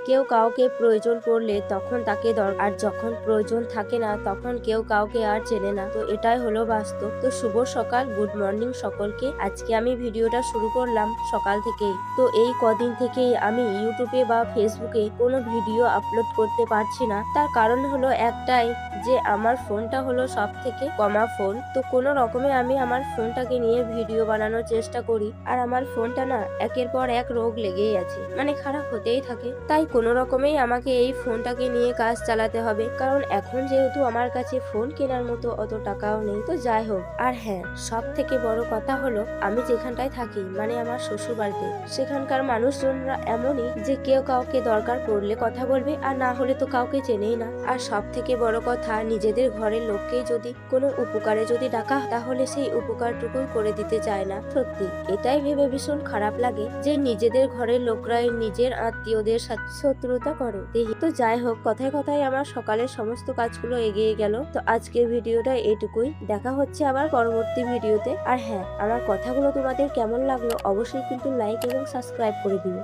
কেউ কাউকে প্রয়োজন পড়লে তখন তাকে দরকার, আর যখন প্রয়োজন থাকে না তখন কেউ কাউকে আর চেনে না। তো এটাই হলো বাস্তব। তো শুভ সকাল, গুড মর্নিং সকলকে। আজকে আমি ভিডিওটা শুরু করলাম সকাল থেকেই। তো এই কদিন থেকেই আমি ইউটিউবে বা ফেসবুকে কোনো ভিডিও আপলোড করতে পারছি না। তার কারণ হলো একটাই, যে আমার ফোনটা হলো সব থেকে কমা ফোন। তো কোনো রকমে আমি আমার ফোনটাকে নিয়ে ভিডিও বানানোর চেষ্টা করি, আর আমার ফোনটা না একের পর এক রোগ লেগেই আছে, মানে খারাপ হতেই থাকে। তাই কোনো রকমেই আমাকে এই ফোনটাকে নিয়ে কাজ চালাতে হবে, কারণ এখন যেহেতু আমার কাছে ফোন কেনার মতো অত টাকাও নেই। তো যাই হোক, আর হ্যাঁ, সব থেকে বড় কথা হলো আমি যেখানটায় থাকি, মানে আমার শ্বশুর বাড়িতে, সেখানকার মানুষজনরা এমনই যে কেউ কাউকে দরকার পড়লে কথা বলবে, আর না হলে তো কাউকে চেনেই না। আর সব থেকে বড় কথা, নিজেদের ঘরের লোককে যদি কোনো উপকারে যদি ডাকা, তাহলে সেই উপকারটুকু করে দিতে চায় না। সত্যি এটাই ভেবে ভীষণ খারাপ লাগে যে নিজেদের ঘরের লোকরাই নিজের আত্মীয়দের সাথে শত্রুতা করে। তো যাই হোক, কথায় কথায় আমার সকালের সমস্ত কাজগুলো এগিয়ে গেল। তো আজকের ভিডিওটা এটুকুই, দেখা হচ্ছে আবার পরবর্তী ভিডিওতে। আর হ্যাঁ, আমার কথাগুলো তোমাদের কেমন লাগলো অবশ্যই কিন্তু লাইক এবং সাবস্ক্রাইব করে দিও।